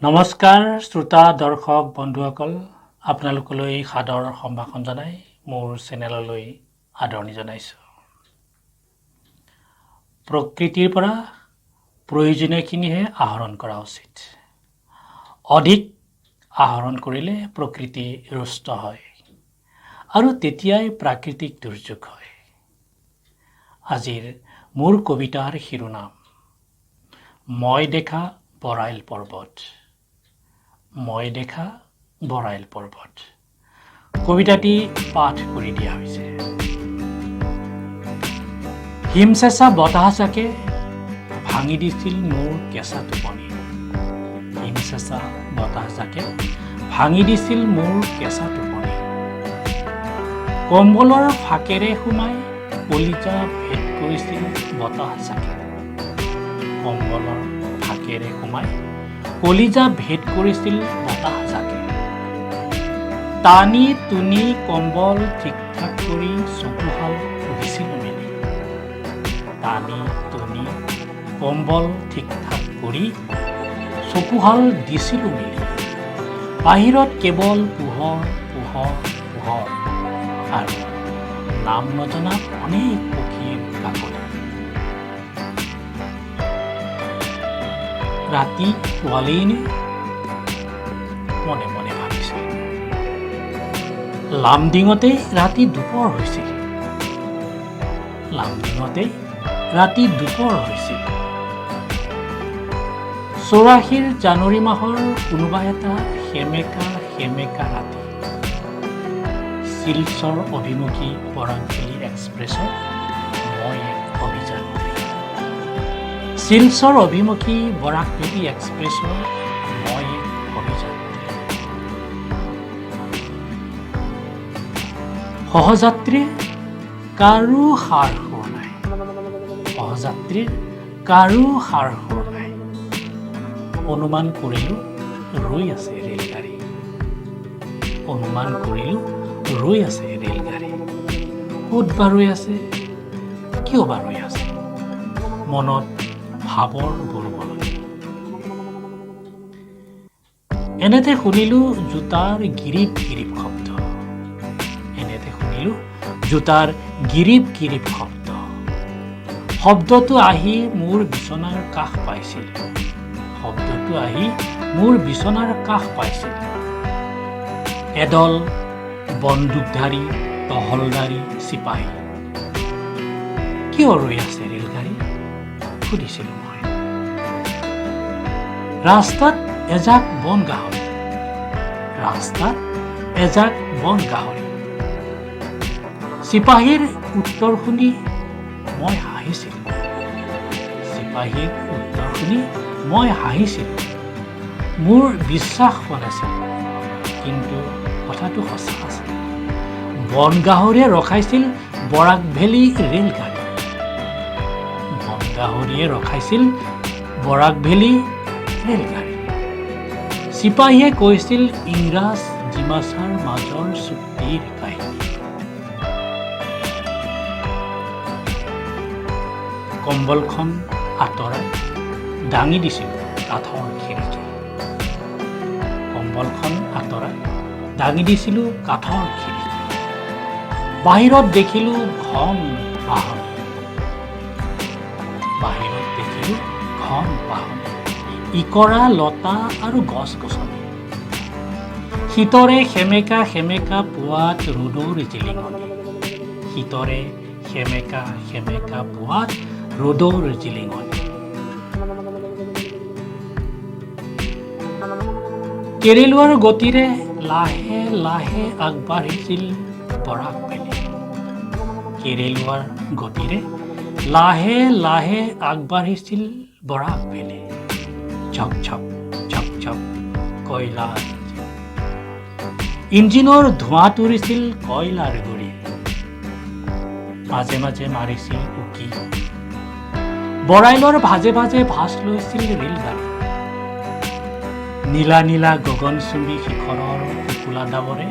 নমস্কাৰ শ্ৰোতা দৰ্শক বন্ধুসকল আপোনালোকলৈ সাদৰ সম্ভাষণ জনাই মোৰ চেনেললৈ আদৰণি জনাইছো। প্ৰকৃতিৰ পৰা প্ৰয়োজনীয়খিনিহে আহৰণ কৰা উচিত। অধিক আহৰণ কৰিলে প্ৰকৃতি ৰুষ্ট হয় আৰু তেতিয়াই প্ৰাকৃতিক দুৰ্যোগ হয়। আজিৰ মোৰ কবিতাৰ শিৰোনাম মই দেখা বৰাইল পৰ্বত। মই দেখা বৰাইল পৰ্বত। কবিতাটি পাঠ কৰি দিয়া হৈছে। হিমচেঁচা বতাহজাকে ভাঙি দিছিল মোৰ কেঁচা টোপনি। হিমচেঁচা বতাহজাকে ভাঙি দিছিল মোৰ কেঁচা টোপনি। কম্বলৰ ফাকেৰে সোমাই কলিজা ভেদ কৰিছিল বতাহজাকে। কম্বলৰ ফাকেৰে সোমাই কলিজা ভেদ কৰিছিল বতাহজাকে। টানি টুনি কম্বল ঠিক ঠাক কৰি চকুহাল দিছিলোঁ মেলি। টানি টুনি কম্বল ঠিক ঠাক কৰি চকুহাল দিছিলোঁ মেলি। বাহিৰত কেৱল পোহৰ পোহৰ পোহৰ আৰু নাম নজনা অনেক পক্ষীৰ কাকলি। ৰাতি পুৱালেই নে মনে মনে ভাবিছিল। লামডিঙতেই ৰাতি দুপৰ হৈছিল। লামডিঙতেই ৰাতি দুপৰ হৈছিল। 84 জানুৱাৰী মাহৰ কোনোবা এটা সেমেকা সেমেকা ৰাতি শিলচৰ অভিমুখী বৰাকভেলী এক্সপ্ৰেছত মই এক অভিযাত্ৰী। শিলচৰ অভিমুখী বৰাকভেলী এক্সপ্ৰেছৰ মই এক অভিযাত্ৰী। সহযাত্ৰীৰ কাৰো সাৰ সুৰ নাই। সহযাত্ৰীৰ কাৰো সাৰ সুৰ নাই। অনুমান কৰিলোঁ ৰৈ আছে ৰেলগাড়ী। অনুমান কৰিলোঁ ৰৈ আছে ৰেলগাড়ী। ক'ত বা ৰৈ আছে, কিয় বা ৰৈ আছে? মনত ভাবৰ বুৰবুৰণি। এনেতে শুনিলোঁ জোতাৰ গিৰিপ গিৰিপ শব্দ। এনেতে শুনিলোঁ জোতাৰ গিৰিপ গিৰিপ শব্দ। শব্দটো আহি মোৰ বিচনাৰ কাষ পাইছিল। শব্দটো আহি মোৰ বিচনাৰ কাষ পাইছিল। এদল বন্দুকধাৰী টহলদাৰী চিপাহী। কিয় ৰৈ আছে ৰেলগাড়ী সুধিছিলোঁ মই। ৰাস্তাত এজাক বন গাহৰি। ৰাস্তাত এজাক বন গাহৰি। চিপাহীৰ উত্তৰ শুনি মই হাঁহিছিলোঁ। চিপাহীৰ উত্তৰ শুনি মই হাঁহিছিলোঁ। মোৰ বিশ্বাস হোৱা নাছিল, কিন্তু কথাটো সঁচা আছিল। বন গাহৰিয়ে ৰখাইছিল বৰাকভেলী ৰেলগাড়ী। বন গাহৰিয়ে ৰখাইছিল বৰাকভেলী ৰেলগাড়ী। চিপাহীয়ে কৈছিল ইংৰাজ ডিমাছাৰ মাজৰ চুক্তিৰ কাহিনী। কম্বলখন আঁতৰাই দাঙি দিছিলোঁ কাঠৰ খিৰিকী। কম্বলখন আঁতৰাই দাঙি দিছিলোঁ কাঠৰ খিৰিকী। বাহিৰত দেখিলোঁ ঘন বাহনি। বাহিৰত দেখিলোঁ ঘন বাহনি। ইকৰা লতা আৰু গছ গছনি। শীতৰে সেমেকা সেমেকা পুৱাত ৰ'দৰ জিলিঙনি। শীতৰে সেমেকা সেমেকা পুৱাত ৰ'দৰ জিলিঙনি। কেৰেলোৱাৰ গতিৰে লাহে লাহে আগবাঢ়িছিল বৰাকভেলী। কেৰেলোৱাৰ গতিৰে লাহে লাহে আগবাঢ়িছিল বৰাকভেলী। ঝক ঝক ঝক ঝক কয়লাৰ ইঞ্জিনৰ ধোঁৱা তুৰিছিল কয়লাৰ গুৰি। মাজে মাজে মাৰিছিল উকি। বৰাইলৰ ভাজে ভাজে ভাজ লৈছিল ৰেলগাড়ী। নীলা নীলা গগনচুম্বী শিখৰৰ শুকুলা ডাৱৰে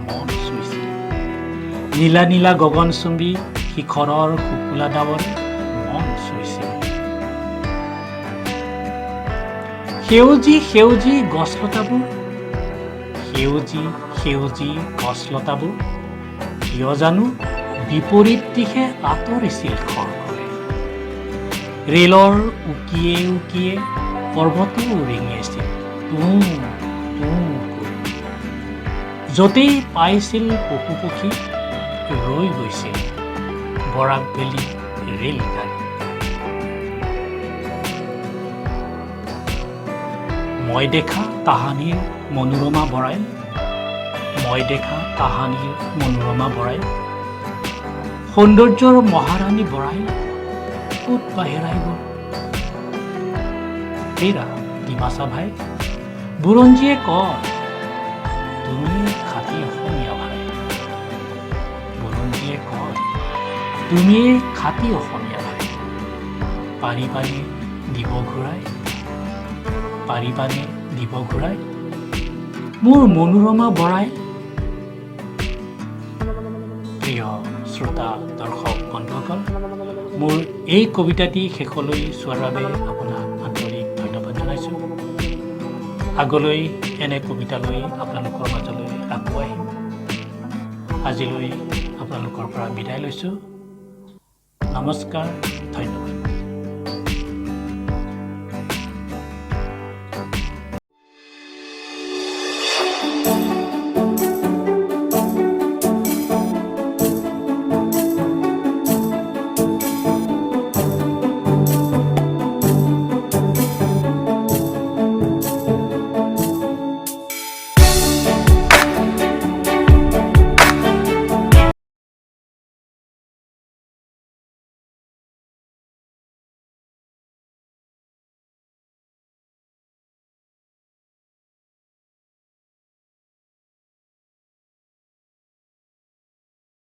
মন চুইছিল। নীলা নীলা গগনচুম্বী শিখৰৰ শুকুলা ডাৱৰে মন চুইছিল। সেউজী সেউজী গছলতাবোৰ, সেউজী সেউজী গছলতাবোৰ কিয় জানো বিপৰীত দিশে আঁতৰিছিল খৰখৰে। ৰেলৰ উকিয়ে উকিয়ে পৰ্বতেও ৰিঙিছিল তুঁ তুঁ কৰি। য'তেই পাইছিল পশু পক্ষী ৰৈ গৈছিল বৰাক ভেলী ৰেলগাড়ী। মই দেখা তাহানিৰ মনোৰমা বৰাইল, মই দেখা তাহানিৰ মনোৰমা বৰাইল, সৌন্দৰ্যৰ মহাৰাণী বৰাইল ক'ত বা হেৰাই গ'ল। হেৰা ডিমাচা ভাই, বুৰঞ্জীয়ে কয় তুমি খাটি অসমীয়া ভাই, বুৰঞ্জীয়ে কয় তুমি খাটি অসমীয়া ভাই। পাৰিবানে দিব ঘূৰাই, পাৰিবানে দিব ঘূৰাই মোৰ মনোৰমা বৰাইল। প্ৰিয় শ্ৰোতা দৰ্শক বন্ধুসকল, মোৰ এই কবিতাটি শেষলৈ চোৱাৰ বাবে আপোনাক আন্তৰিক ধন্যবাদ জনাইছোঁ। আগলৈ এনে কবিতা লৈ আপোনালোকৰ মাজলৈ আকৌ আহিম। আজিলৈ আপোনালোকৰ পৰা বিদায় লৈছোঁ। নমস্কাৰ, ধন্যবাদ।